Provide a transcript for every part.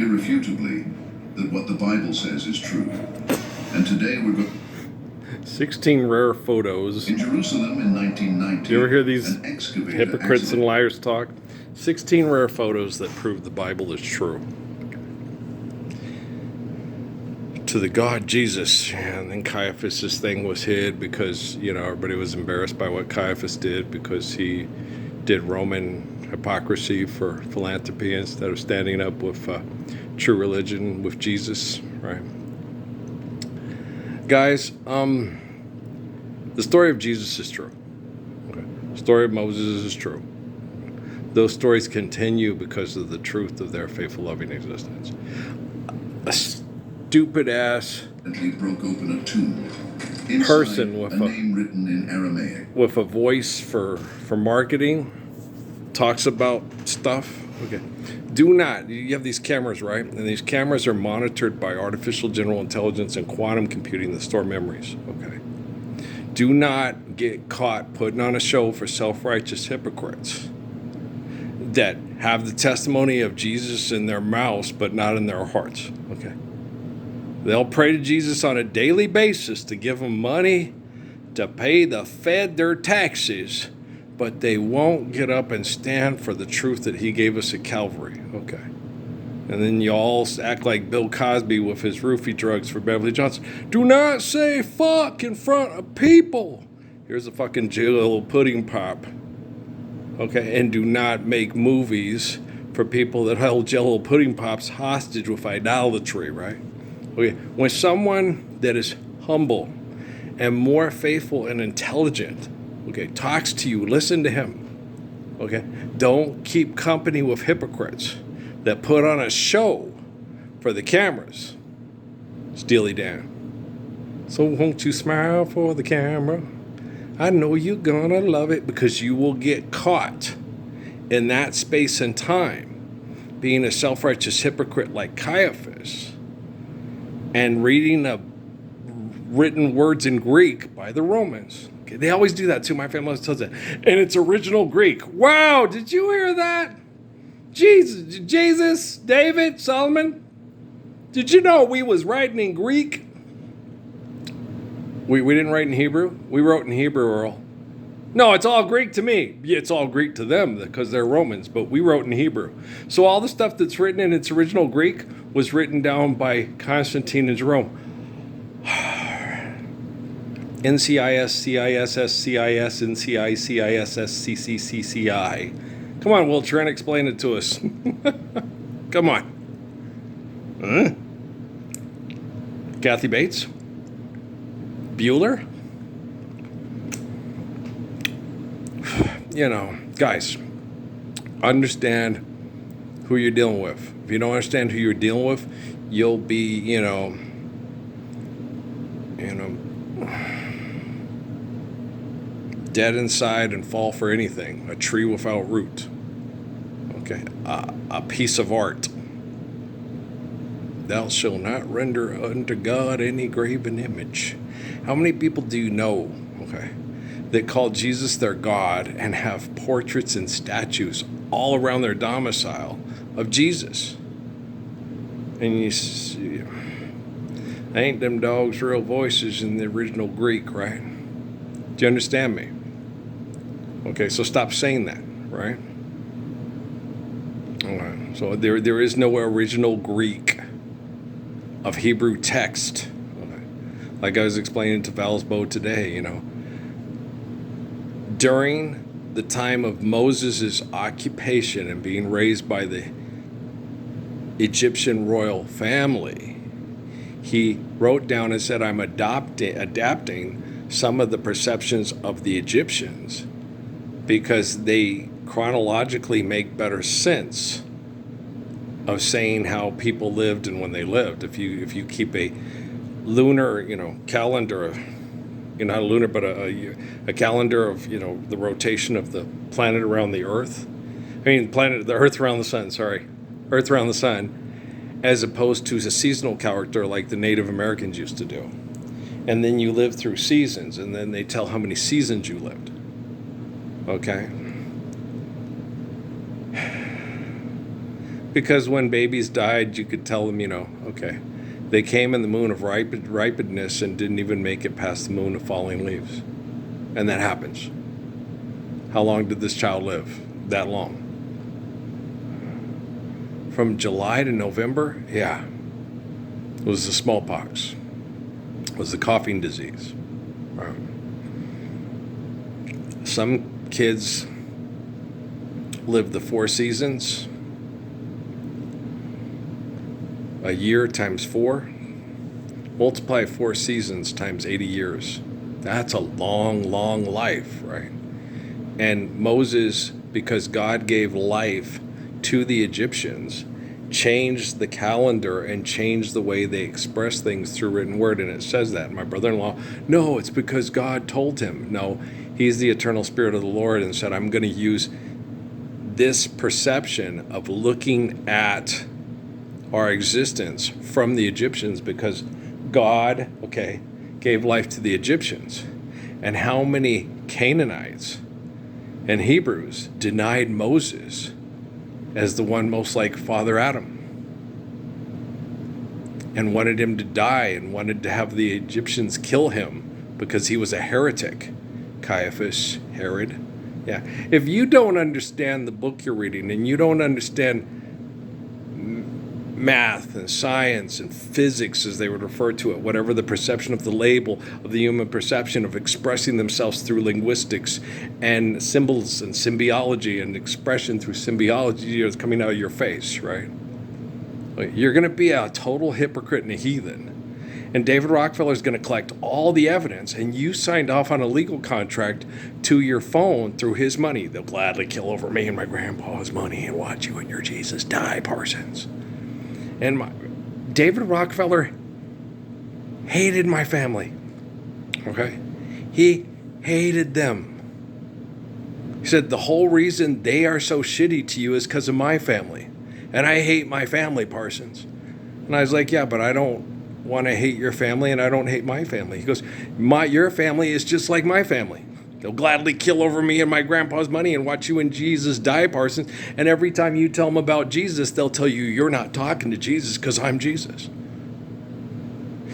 irrefutably that what the Bible says is true. And today we're going... 16 rare photos. In Jerusalem in 1990, You ever hear these an excavator hypocrites and liars talk? 16 rare photos that prove the Bible is true. To the God Jesus. And then Caiaphas' thing was hid because, everybody was embarrassed by what Caiaphas did because he did Roman hypocrisy for philanthropy instead of standing up with true religion with Jesus, right? Guys, the story of Jesus is true. Okay. The story of Moses is true. Those stories continue because of the truth of their faithful, loving existence. A stupid ass broke open a tomb. Person with a name written in Aramaic. With a voice for marketing talks about stuff. Okay. Do not. You have these cameras, right? And these cameras are monitored by artificial general intelligence and quantum computing that store memories. Okay. Do not get caught putting on a show for self-righteous hypocrites that have the testimony of Jesus in their mouths but not in their hearts. Okay. They'll pray to Jesus on a daily basis to give them money to pay the Fed their taxes, but they won't get up and stand for the truth that he gave us at Calvary. Okay. And then you all act like Bill Cosby with his roofie drugs for Beverly Johnson. Do not say fuck in front of people. Here's a fucking Jello pudding pop. Okay. And do not make movies for people that held Jello pudding pops hostage with idolatry, right? Okay. When someone that is humble and more faithful and intelligent, okay, talks to you, listen to him. Okay. Don't keep company with hypocrites that put on a show for the cameras. Steely Dan. So won't you smile for the camera? I know you're gonna love it, because you will get caught in that space and time being a self-righteous hypocrite like Caiaphas and reading written words in Greek by the Romans. Okay, they always do that too. My family always tells that. And it's original Greek. Wow, did you hear that? Jesus, David, Solomon, did you know we was writing in Greek? We didn't write in Hebrew. We wrote in Hebrew, Earl. No, it's all Greek to me. Yeah, it's all Greek to them because they're Romans, but we wrote in Hebrew. So all the stuff that's written in its original Greek was written down by Constantine and Jerome. NCIS, CISS, CIS, NCI, CISS, CCCCI. Come on, Will Trent, explain it to us. Come on. Huh? Kathy Bates? Bueller? Guys, understand who you're dealing with. If you don't understand who you're dealing with, you'll be, dead inside and fall for anything. A tree without root. Okay, a piece of art. Thou shalt not render unto God any graven image. How many people do you know, okay, that call Jesus their God and have portraits and statues all around their domicile of Jesus? And you see, ain't them dogs real voices in the original Greek, right? Do you understand me? Okay, so stop saying that, right? Okay, so there is no original Greek of Hebrew text. Okay. Like I was explaining to Valsbo today, during the time of Moses' occupation and being raised by the Egyptian royal family, he wrote down and said, I'm adapting some of the perceptions of the Egyptians because they chronologically make better sense of saying how people lived and when they lived. If you keep a lunar, calendar, not a lunar, but a calendar of, the rotation of the planet around the Earth. The Earth around the sun, Earth around the sun, as opposed to a seasonal calendar like the Native Americans used to do. And then you live through seasons, and then they tell how many seasons you lived. Okay? Because when babies died, you could tell them, okay, they came in the moon of ripeness and didn't even make it past the moon of falling leaves. And that happens. How long did this child live? That long. From July to November, yeah, it was the smallpox. It was the coughing disease. Right. Some kids live the 4 seasons. A year times 4. Multiply 4 seasons times 80 years. That's a long, long life, right? And Moses, because God gave life to the Egyptians, changed the calendar and changed the way they express things through written word. And it says that. My brother-in-law, no, it's because God told him. No, he's the eternal spirit of the Lord and said, I'm going to use this perception of looking at our existence from the Egyptians because God, gave life to the Egyptians. And how many Canaanites and Hebrews denied Moses as the one most like Father Adam and wanted him to die and wanted to have the Egyptians kill him because he was a heretic. Caiaphas, Herod. Yeah. If you don't understand the book you're reading and you don't understand math and science and physics, as they would refer to it, whatever the perception of the label of the human perception of expressing themselves through linguistics and symbols and symbiology and expression through symbiology is coming out of your face, right? You're going to be a total hypocrite and a heathen. And David Rockefeller is going to collect all the evidence, and you signed off on a legal contract to your phone through his money. They'll gladly kill over me and my grandpa's money and watch you and your Jesus die, Parsons. And David Rockefeller hated my family, okay? He hated them. He said, the whole reason they are so shitty to you is because of my family. And I hate my family, Parsons. And I was like, yeah, but I don't want to hate your family and I don't hate my family. He goes, your family is just like my family. They'll gladly kill over me and my grandpa's money and watch you and Jesus die, Parsons. And every time you tell them about Jesus, they'll tell you you're not talking to Jesus because I'm Jesus.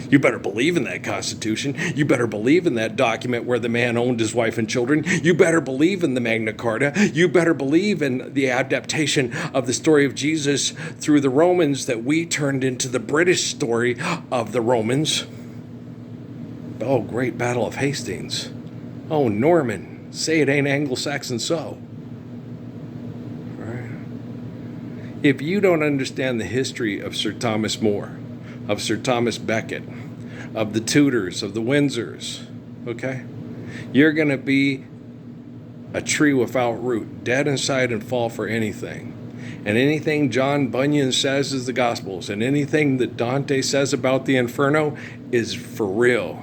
You better believe in that Constitution. You better believe in that document where the man owned his wife and children. You better believe in the Magna Carta. You better believe in the adaptation of the story of Jesus through the Romans that we turned into the British story of the Romans. Oh, great Battle of Hastings. Oh, Norman, say it ain't Anglo-Saxon so. Right? If you don't understand the history of Sir Thomas More, of Sir Thomas Becket, of the Tudors, of the Windsors, okay? You're going to be a tree without root, dead inside and fall for anything. And anything John Bunyan says is the Gospels, and anything that Dante says about the Inferno is for real.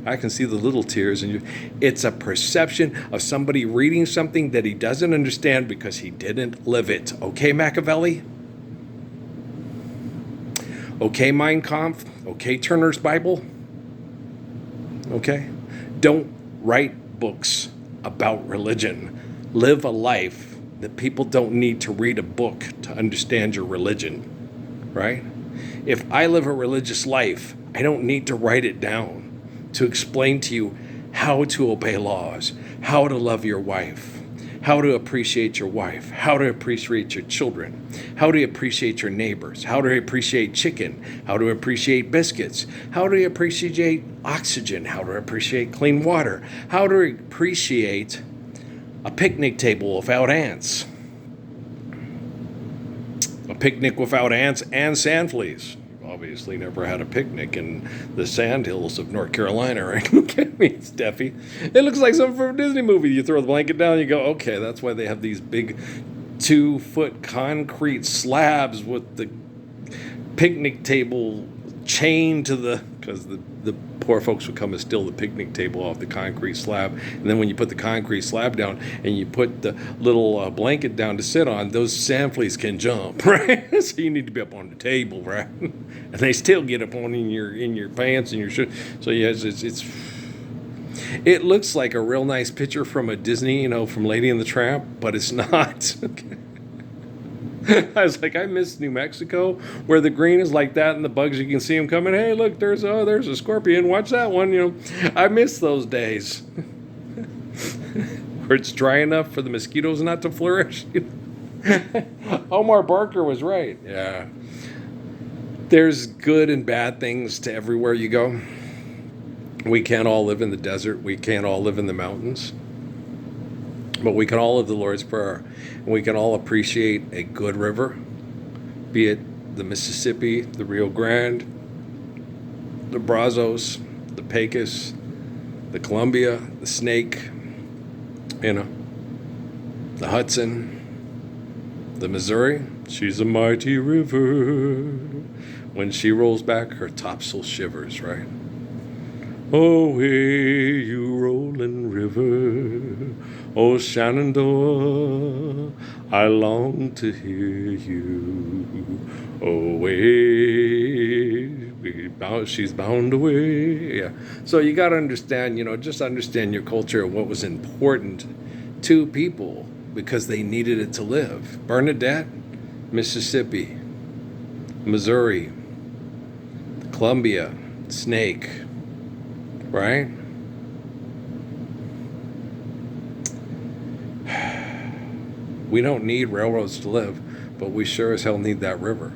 I can see the little tears in you. It's a perception of somebody reading something that he doesn't understand because he didn't live it. Okay, Machiavelli? Okay, Mein Kampf? Okay, Turner's Bible? Okay? Don't write books about religion. Live a life that people don't need to read a book to understand your religion, right? If I live a religious life, I don't need to write it down to explain to you how to obey laws, how to love your wife, how to appreciate your wife, how to appreciate your children, how to appreciate your neighbors, how to appreciate chicken, how to appreciate biscuits, how to appreciate oxygen, how to appreciate clean water, how to appreciate a picnic table without ants, a picnic without ants and sand fleas. Obviously never had a picnic in the sandhills of North Carolina, right? Look at me, Steffi. It looks like something from a Disney movie. You throw the blanket down, you go, okay, that's why they have these big 2-foot concrete slabs with the picnic table chained to the, because the poor folks would come and steal the picnic table off the concrete slab. And then when you put the concrete slab down and you put the little blanket down to sit on, those sand fleas can jump, right? So you need to be up on the table, right? And they still get up on in your pants and your shirt. So yes, it looks like a real nice picture from a Disney, from Lady and the Tramp, but it's not. Okay. I was like, I miss New Mexico, where the green is like that, and the bugs, you can see them coming. Hey, look, there's a scorpion. Watch that one. I miss those days where it's dry enough for the mosquitoes not to flourish. Omar Barker was right. Yeah, there's good and bad things to everywhere you go. We can't all live in the desert. We can't all live in the mountains. But we can all live the Lord's Prayer. And we can all appreciate a good river, be it the Mississippi, the Rio Grande, the Brazos, the Pecos, the Columbia, the Snake, the Hudson, the Missouri. She's a mighty river. When she rolls back, her topsail shivers, right? Oh, hey, you rolling river, oh, Shenandoah, I long to hear you. Oh, hey, she's bound away. Yeah. So you got to understand, just understand your culture and what was important to people because they needed it to live. Bernadette, Mississippi, Missouri, Columbia, Snake. Right? We don't need railroads to live, but we sure as hell need that river.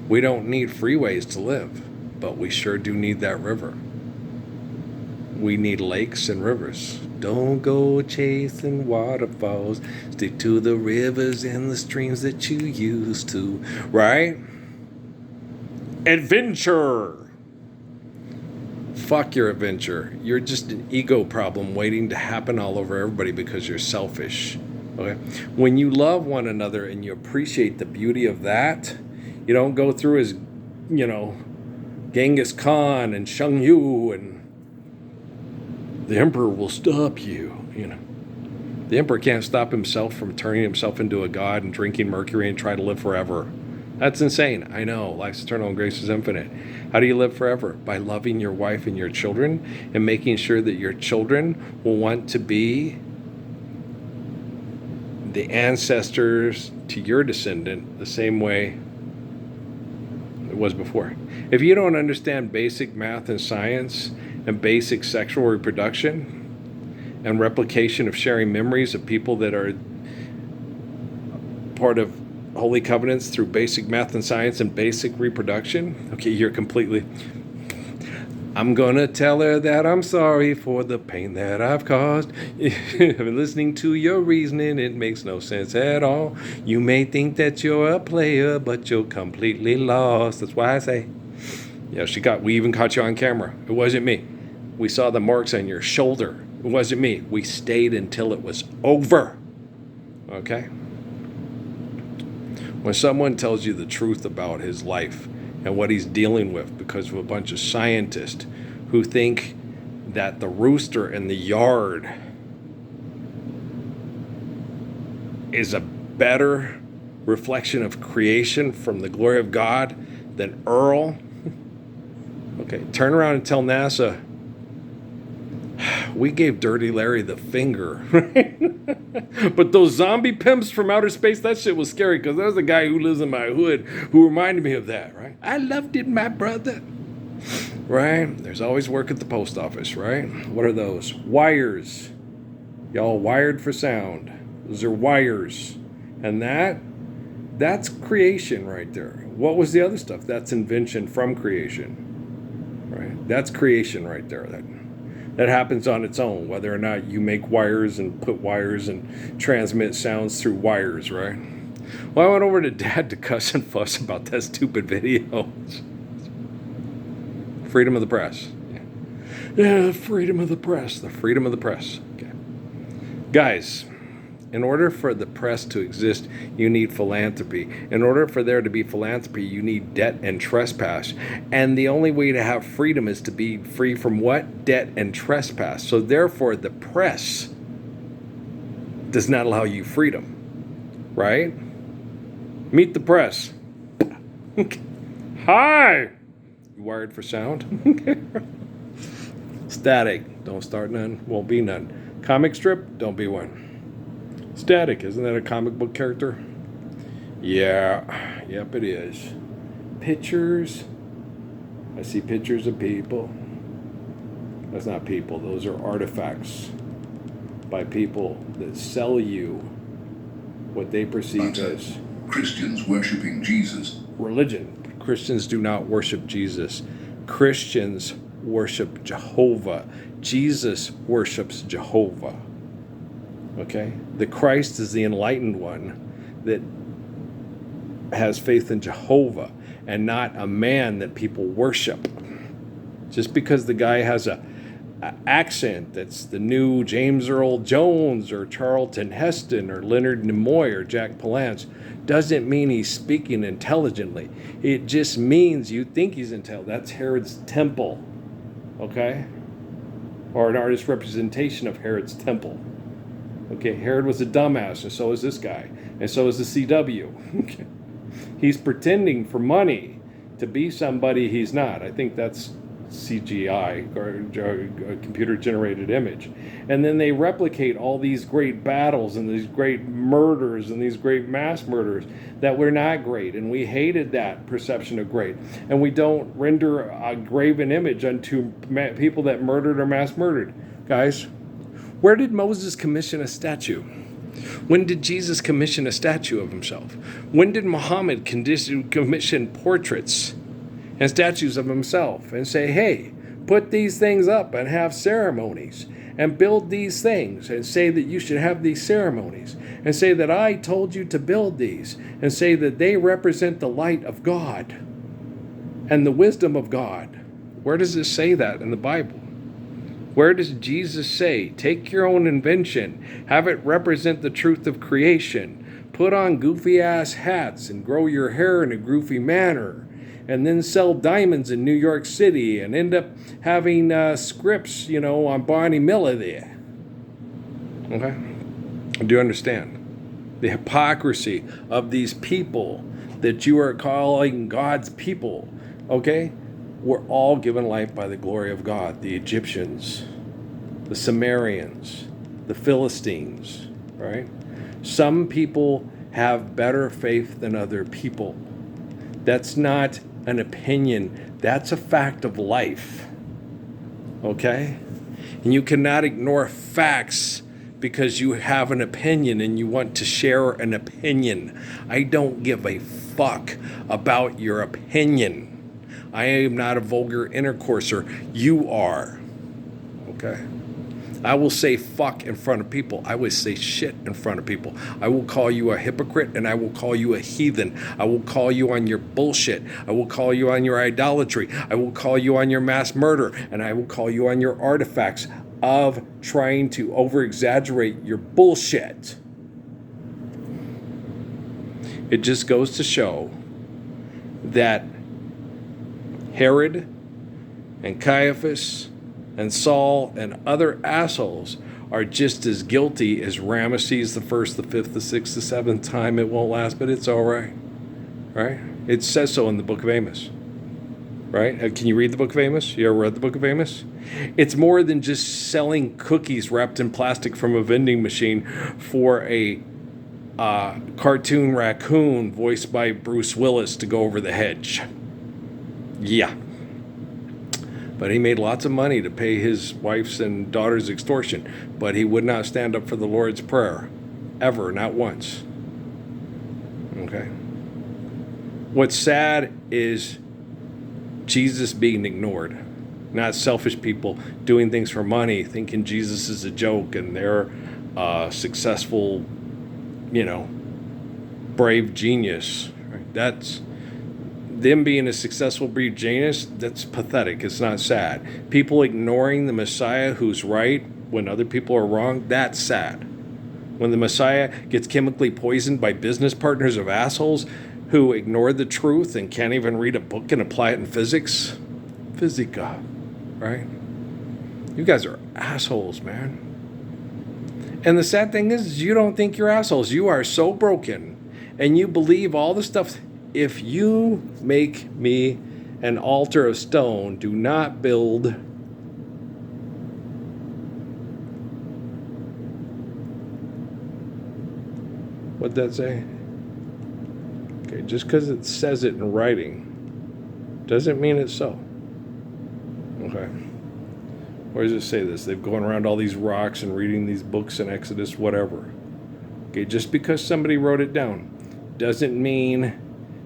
We don't need freeways to live, but we sure do need that river. We need lakes and rivers. Don't go chasing waterfalls. Stick to the rivers and the streams that you used to. Right? Adventure! Fuck your adventure. You're just an ego problem waiting to happen all over everybody because you're selfish. Okay? When you love one another and you appreciate the beauty of that, you don't go through as, Genghis Khan and Shang Yu and the emperor will stop you, The emperor can't stop himself from turning himself into a god and drinking mercury and try to live forever. That's insane. I know. Life's eternal and grace is infinite. How do you live forever? By loving your wife and your children and making sure that your children will want to be the ancestors to your descendant the same way it was before. If you don't understand basic math and science and basic sexual reproduction and replication of sharing memories of people that are part of holy covenants through basic math and science and basic reproduction, okay, you're completely... I'm gonna tell her that I'm sorry for the pain that I've caused. Listening to your reasoning, it makes no sense at all. You may think that you're a player, but you're completely lost. That's why I say, we even caught you on camera. It wasn't me. We saw the marks on your shoulder. It wasn't me. We stayed until it was over. Okay? When someone tells you the truth about his life and what he's dealing with because of a bunch of scientists who think that the rooster in the yard is a better reflection of creation from the glory of God than Earl. Okay, turn around and tell NASA, we gave Dirty Larry the finger. But those zombie pimps from outer space, that shit was scary because there's a guy who lives in my hood who reminded me of that, right? I loved it, my brother. Right? There's always work at the post office, right? What are those? Wires. Y'all wired for sound. Those are wires. And that's creation right there. What was the other stuff? That's invention from creation. Right? That's creation right there. That happens on its own, whether or not you make wires and put wires and transmit sounds through wires, right? Well, I went over to Dad to cuss and fuss about that stupid video. Freedom of the press. Yeah, freedom of the press. The freedom of the press. Okay. Guys, in order for the press to exist, you need philanthropy. In order for there to be philanthropy, you need debt and trespass. And the only way to have freedom is to be free from what? Debt and trespass. So therefore, the press does not allow you freedom. Right? Meet the press. Hi! You wired for sound? Static. Don't start none. Won't be none. Comic strip? Don't be one. Static, isn't that a comic book character? Yeah, yep, it is. Pictures. I see pictures of people. That's not people, those are artifacts by people that sell you what they perceive as Christians worshiping Jesus. religion. Christians do not worship Jesus. Christians worship Jehovah. Jesus worships Jehovah. Okay? The Christ is the enlightened one that has faith in Jehovah and not a man that people worship. Just because the guy has a accent that's the new James Earl Jones or Charlton Heston or Leonard Nimoy or Jack Palance doesn't mean he's speaking intelligently. It just means you think he's intelligent. That's Herod's temple, okay? Or an artist's representation of Herod's temple. Okay, Herod was a dumbass, and so is this guy, and so is the CW. Okay. He's pretending for money to be somebody he's not. I think that's CGI, or a computer-generated image. And then they replicate all these great battles and these great murders and these great mass murders that were not great. And we hated that perception of great. And we don't render a graven image unto people that murdered or mass murdered. Guys, where did Moses commission a statue? When did Jesus commission a statue of himself? When did Muhammad commission portraits and statues of himself and say, hey, put these things up and have ceremonies and build these things and say that you should have these ceremonies and say that I told you to build these and say that they represent the light of God and the wisdom of God? Where does it say that in the Bible? Where does Jesus say, take your own invention, have it represent the truth of creation, put on goofy ass hats and grow your hair in a goofy manner, and then sell diamonds in New York City and end up having scripts, on Barney Miller there? Okay? Do you understand the hypocrisy of these people that you are calling God's people? Okay? We're all given life by the glory of God. The Egyptians, the Sumerians, the Philistines, right? Some people have better faith than other people. That's not an opinion. That's a fact of life. Okay? And you cannot ignore facts because you have an opinion and you want to share an opinion. I don't give a fuck about your opinion. I am not a vulgar intercourser. You are. Okay? I will say fuck in front of people. I will say shit in front of people. I will call you a hypocrite and I will call you a heathen. I will call you on your bullshit. I will call you on your idolatry. I will call you on your mass murder. And I will call you on your artifacts of trying to over-exaggerate your bullshit. It just goes to show that Herod and Caiaphas and Saul and other assholes are just as guilty as Ramesses the first, the fifth, the sixth, the seventh time. It won't last, but it's all right. Right? It says so in the book of Amos. Right? Can you read the book of Amos? You ever read the book of Amos? It's more than just selling cookies wrapped in plastic from a vending machine for a cartoon raccoon voiced by Bruce Willis to go over the hedge. Yeah. But he made lots of money to pay his wife's and daughter's extortion. But he would not stand up for the Lord's Prayer. Ever, not once. Okay? What's sad is Jesus being ignored. Not selfish people doing things for money, thinking Jesus is a joke and they're successful, brave genius. Right? That's them being a successful brave genius. That's pathetic. It's not sad. People ignoring the Messiah who's right when other people are wrong, that's sad. When the Messiah gets chemically poisoned by business partners of assholes who ignore the truth and can't even read a book and apply it in physics. Physica, right? You guys are assholes, man. And the sad thing is you don't think you're assholes. You are so broken and you believe all the stuff. If you make me an altar of stone, do not build what'd that say? Okay, just because it says it in writing doesn't mean it's so. Okay. Where does it say this? They've gone around all these rocks and reading these books in Exodus, whatever. Okay, just because somebody wrote it down doesn't mean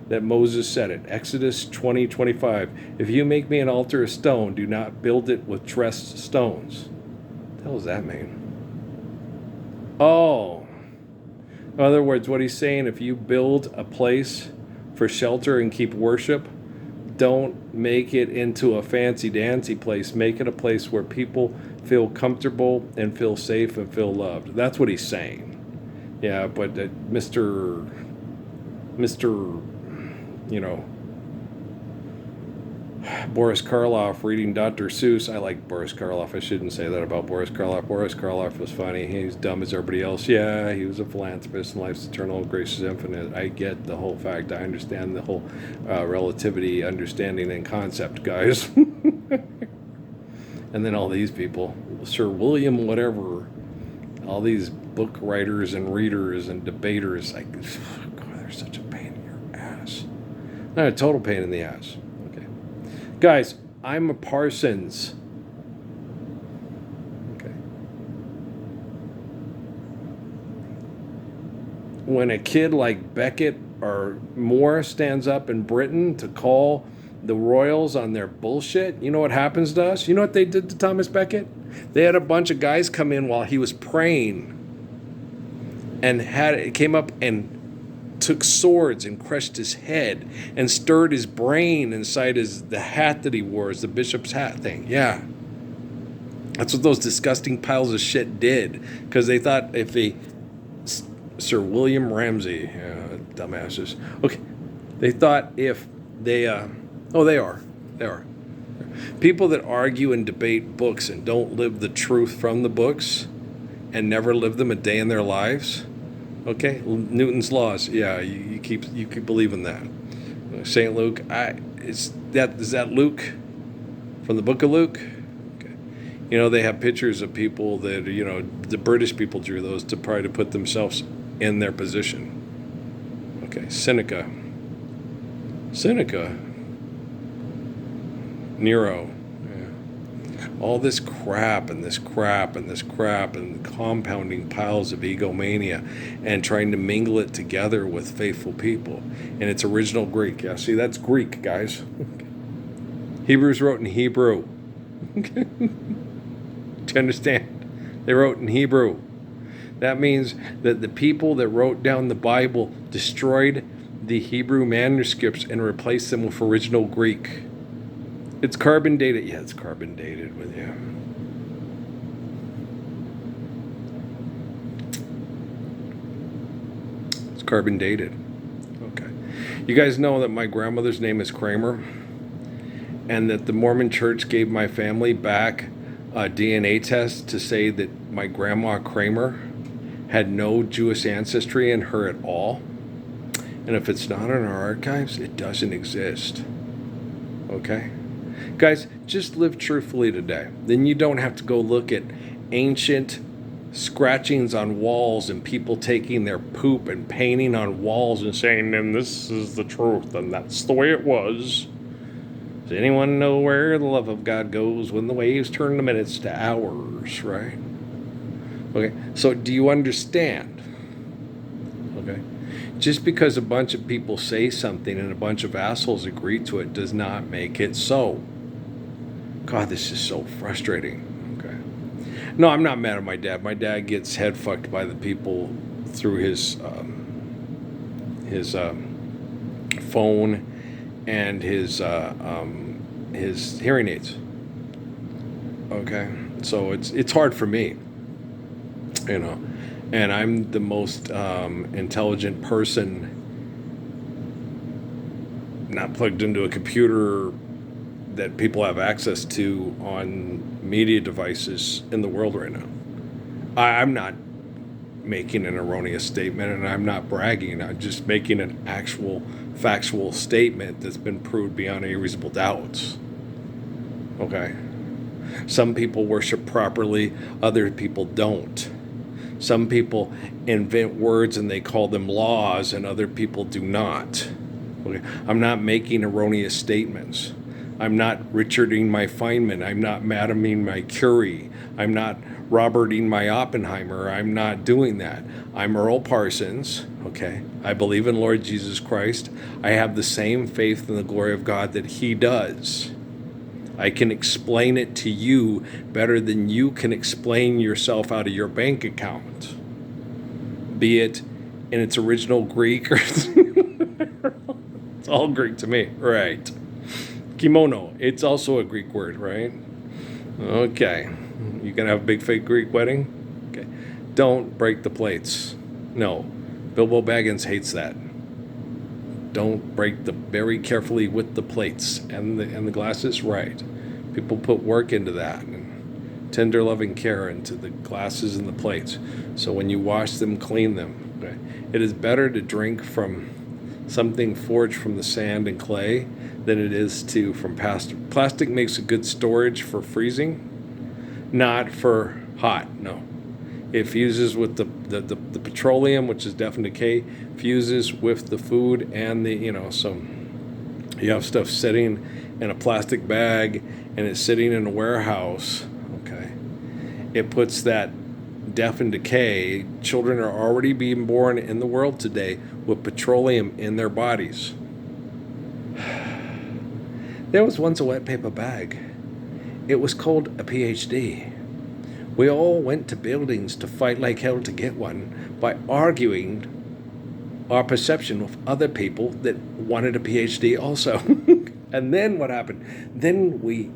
that Moses said it. Exodus 20:25. If you make me an altar of stone, do not build it with dressed stones. What the hell does that mean? Oh. In other words, what he's saying, if you build a place for shelter and keep worship, don't make it into a fancy-dancy place. Make it a place where people feel comfortable and feel safe and feel loved. That's what he's saying. Yeah, but Mr. You know, Boris Karloff reading Dr. Seuss. I like Boris Karloff. I shouldn't say that about Boris Karloff. Boris Karloff was funny. He's dumb as everybody else. Yeah, he was a philanthropist and life's eternal, grace is infinite. I get the whole fact. I understand the whole relativity, understanding, and concept, guys. And then all these people, Sir William whatever, all these book writers and readers and debaters, like, God, they're such a pain in your ass. Not a total pain in the ass. Okay. Guys, I'm a Parsons. Okay. When a kid like Beckett or Moore stands up in Britain to call the Royals on their bullshit, you know what happens to us? You know what they did to Thomas Beckett? They had a bunch of guys come in while he was praying and came up and took swords and crushed his head and stirred his brain inside the hat that he wore, the bishop's hat thing. Yeah. That's what those disgusting piles of shit did. Because they thought if they... Sir William Ramsay, dumbasses. Okay. They thought if they... they are. People that argue and debate books and don't live the truth from the books and never live them a day in their lives... Okay, Newton's laws. Yeah, you keep believing that. Saint Luke. Is that Luke from the book of Luke? Okay. You know, they have pictures of people that, the British people drew those to try to put themselves in their position. Okay, Seneca, Nero. All this crap and compounding piles of egomania and trying to mingle it together with faithful people. And it's original Greek. Yeah, see, that's Greek, guys. Hebrews wrote in Hebrew. Do you understand? They wrote in Hebrew. That means that the people that wrote down the Bible destroyed the Hebrew manuscripts and replaced them with original Greek. It's carbon dated. Yeah, it's carbon dated with you. It's carbon dated. Okay. You guys know that my grandmother's name is Kramer, and that the Mormon Church gave my family back a DNA test to say that my grandma Kramer had no Jewish ancestry in her at all. And if it's not in our archives, it doesn't exist. Okay? Guys, just live truthfully today. Then you don't have to go look at ancient scratchings on walls and people taking their poop and painting on walls and saying, and this is the truth and that's the way it was. Does anyone know where the love of God goes when the waves turn the minutes to hours, right? Okay, so do you understand? Okay. Just because a bunch of people say something and a bunch of assholes agree to it does not make it so. God, this is so frustrating. Okay. No, I'm not mad at my dad. My dad gets head fucked by the people through his phone and his hearing aids. Okay, so it's hard for me, and I'm the most intelligent person not plugged into a computer that people have access to on media devices in the world right now. I'm not making an erroneous statement, and I'm not bragging. I'm just making an actual factual statement that's been proved beyond any reasonable doubts. Okay? Some people worship properly, other people don't. Some people invent words and they call them laws, and other people do not. Okay? I'm not making erroneous statements. I'm not Richarding my Feynman. I'm not Madaming my Curie. I'm not Roberting my Oppenheimer. I'm not doing that. I'm Earl Parsons. Okay? I believe in Lord Jesus Christ. I have the same faith in the glory of God that he does. I can explain it to you better than you can explain yourself out of your bank account. Be it in its original Greek or it's all Greek to me, right? Kimono, it's also a Greek word, right? Okay. You gonna have a big fake Greek wedding? Okay. Don't break the plates. No. Bilbo Baggins hates that. Don't break very carefully with the plates and the glasses, right? People put work into that and tender loving care into the glasses and the plates. So when you wash them, clean them. Okay? It is better to drink from something forged from the sand and clay than it is from plastic. Plastic makes a good storage for freezing, not for hot, no. It fuses with the petroleum, which is death and decay, fuses with the food and so you have stuff sitting in a plastic bag and it's sitting in a warehouse, okay? It puts that death and decay. Children are already being born in the world today with petroleum in their bodies. There was once a wet paper bag. It was called a PhD. We all went to buildings to fight like hell to get one by arguing our perception with other people that wanted a PhD also. And then what happened? Then we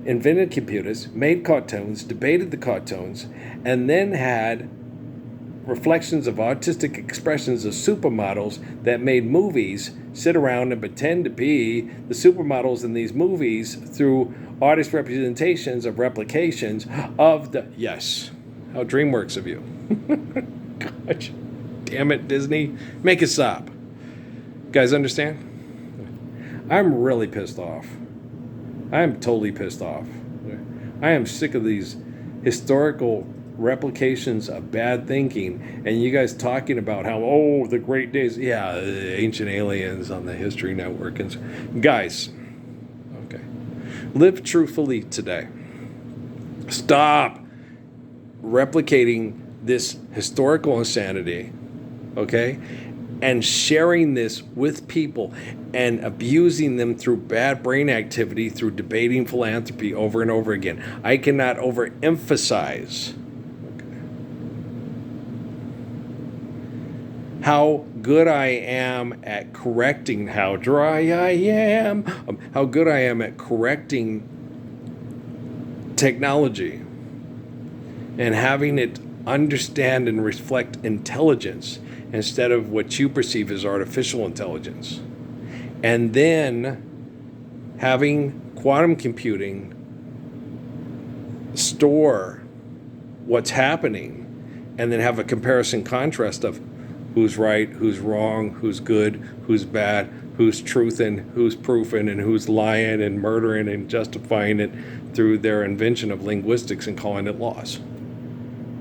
invented computers, made cartoons, debated the cartoons, and then had reflections of artistic expressions of supermodels that made movies sit around and pretend to be the supermodels in these movies through artist representations of replications of the... Yes. How DreamWorks of you. Gosh. Damn it, Disney. Make it stop. You guys understand? I'm really pissed off. I am totally pissed off. I am sick of these historical replications of bad thinking, and you guys talking about how, the great days. Yeah, ancient aliens on the History Network. And guys, okay, live truthfully today. Stop replicating this historical insanity, okay, and sharing this with people and abusing them through bad brain activity, through debating philanthropy over and over again. I cannot overemphasize how good I am at correcting how dry I am, how good I am at correcting technology and having it understand and reflect intelligence instead of what you perceive as artificial intelligence. And then having quantum computing store what's happening and then have a comparison contrast of who's right, who's wrong, who's good, who's bad, who's truthin', who's proofing, and who's lying and murdering and justifying it through their invention of linguistics and calling it laws.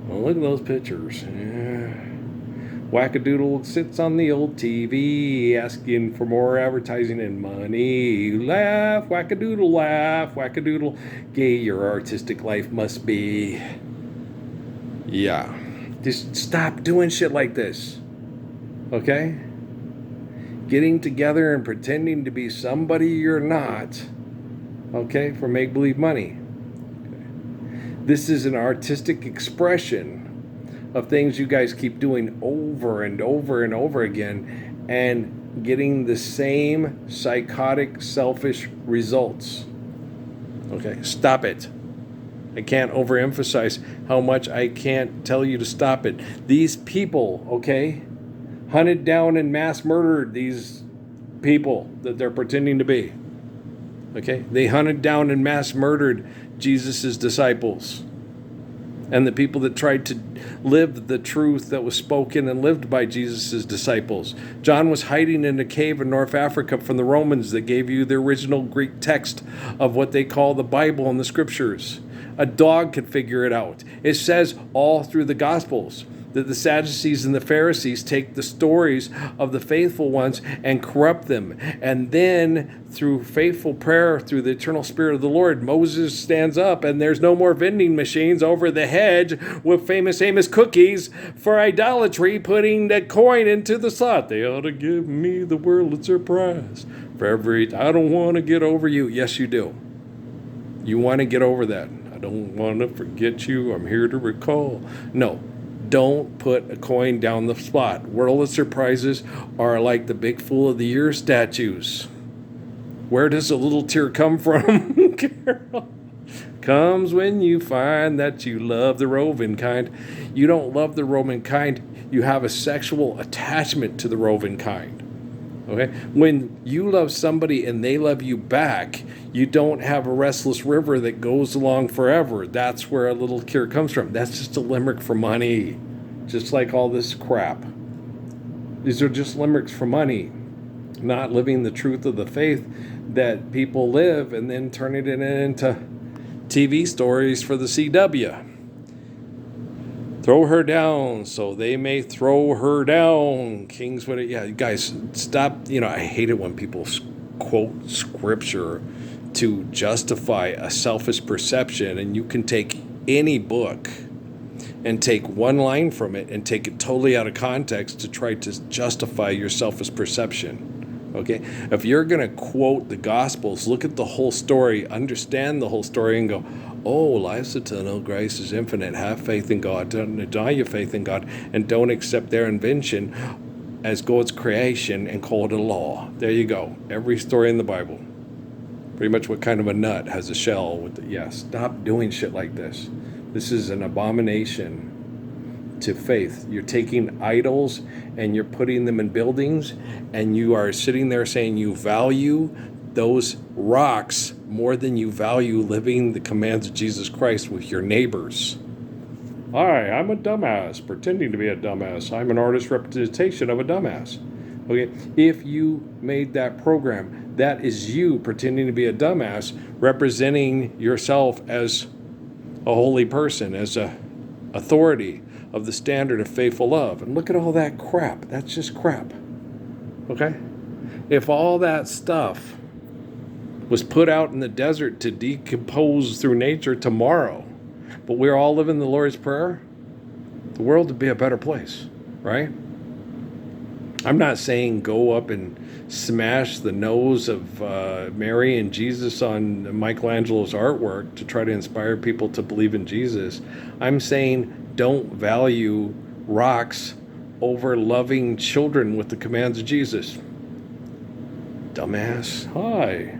Well, look at those pictures. Yeah. Wackadoodle sits on the old TV asking for more advertising and money. Laugh, wackadoodle, gay your artistic life must be. Yeah. Just stop doing shit like this. Okay? Getting together and pretending to be somebody you're not. Okay? For make-believe money. Okay. This is an artistic expression of things you guys keep doing over and over and over again and getting the same psychotic, selfish results. Okay? Stop it. I can't overemphasize how much I can't tell you to stop it. These people, okay, hunted down and mass murdered these people that they're pretending to be. Okay? They hunted down and mass murdered Jesus' disciples. and the people that tried to live the truth that was spoken and lived by Jesus' disciples. John was hiding in a cave in North Africa from the Romans that gave you the original Greek text of what they call the Bible and the Scriptures. A dog could figure it out. It says all through the Gospels that the Sadducees and the Pharisees take the stories of the faithful ones and corrupt them. And then through faithful prayer, through the eternal Spirit of the Lord, Moses stands up and there's no more vending machines over the hedge with famous Amos cookies for idolatry, putting the coin into the slot. They ought to give me the Wurlitzer prize for every, I don't want to get over you. Yes, you do. You want to get over that. I don't want to forget you. I'm here to recall. No. Don't put a coin down the slot. Wurlitzer prizes are like the Big Fool of the Year statues. Where does a little tear come from, Carol? Comes when you find that you love the roving kind. You don't love the roving kind. You have a sexual attachment to the roving kind. Okay? When you love somebody and they love you back, you don't have a restless river that goes along forever. That's where a little tear comes from. That's just a limerick for money. Just like all this crap. These are just limericks for money. Not living the truth of the faith that people live and then turning it into TV stories for the CW. Throw her down so they may throw her down. Kings would, yeah, guys, stop. I hate it when people quote scripture to justify a selfish perception, and you can take any book and take one line from it and take it totally out of context to try to justify your selfish perception. Okay? If you're going to quote the Gospels, look at the whole story, understand the whole story, and go, oh, life's eternal, grace is infinite, have faith in God, don't deny your faith in God, and don't accept their invention as God's creation and call it a law. There you go. Every story in the Bible. Pretty much what kind of a nut has a shell with the, yeah, stop doing shit like this. This is an abomination to faith. You're taking idols and you're putting them in buildings, and you are sitting there saying you value those rocks more than you value living the commands of Jesus Christ with your neighbors. Hi, I'm a dumbass, pretending to be a dumbass. I'm an artist representation of a dumbass. Okay, if you made that program, that is you pretending to be a dumbass, representing yourself as a holy person, as a authority of the standard of faithful love. And look at all that crap. That's just crap. Okay? If all that stuff was put out in the desert to decompose through nature tomorrow, but we're all living the Lord's Prayer, the world would be a better place, right? I'm not saying go up and smash the nose of Mary and Jesus on Michelangelo's artwork to try to inspire people to believe in Jesus. I'm saying don't value rocks over loving children with the commands of Jesus. Dumbass. Hi.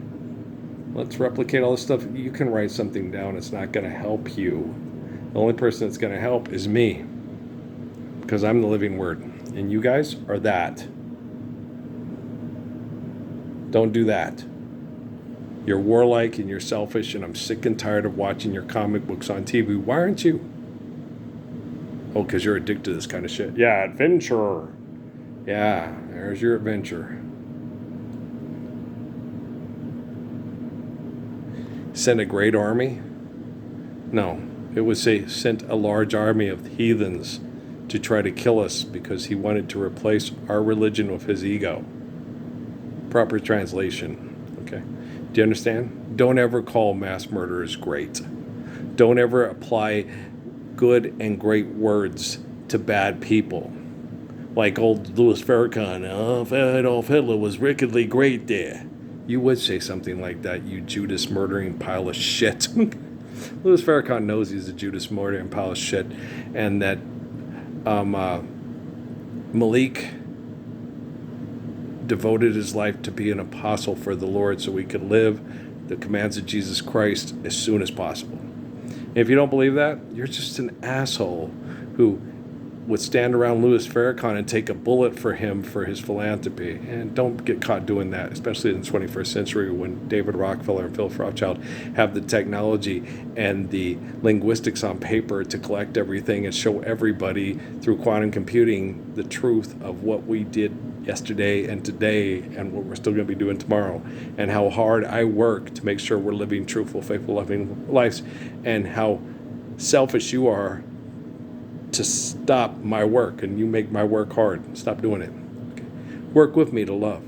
Let's replicate all this stuff. You can write something down. It's not going to help you. The only person that's going to help is me, because I'm the living word. And you guys are that. Don't do that. You're warlike and you're selfish, and I'm sick and tired of watching your comic books on TV. Why aren't you? Oh, because you're addicted to this kind of shit. Yeah, adventure. Yeah, there's your adventure. Sent a great army? No, it would say sent a large army of heathens to try to kill us because he wanted to replace our religion with his ego. Proper translation, okay? Do you understand? Don't ever call mass murderers great. Don't ever apply good and great words to bad people. Like old Louis Farrakhan, Adolf Hitler was wickedly great there. You would say something like that, you Judas murdering pile of shit. Louis Farrakhan knows he's a Judas murdering pile of shit, and that Malik devoted his life to be an apostle for the Lord so we could live the commands of Jesus Christ as soon as possible. And if you don't believe that, you're just an asshole who would stand around Louis Farrakhan and take a bullet for him for his philanthropy. And don't get caught doing that, especially in the 21st century when David Rockefeller and Phil Rothschild have the technology and the linguistics on paper to collect everything and show everybody through quantum computing the truth of what we did yesterday and today and what we're still going to be doing tomorrow, and how hard I work to make sure we're living truthful, faithful, loving lives, and how selfish you are to stop my work, and you make my work hard. Stop doing it. Okay. Work with me to love.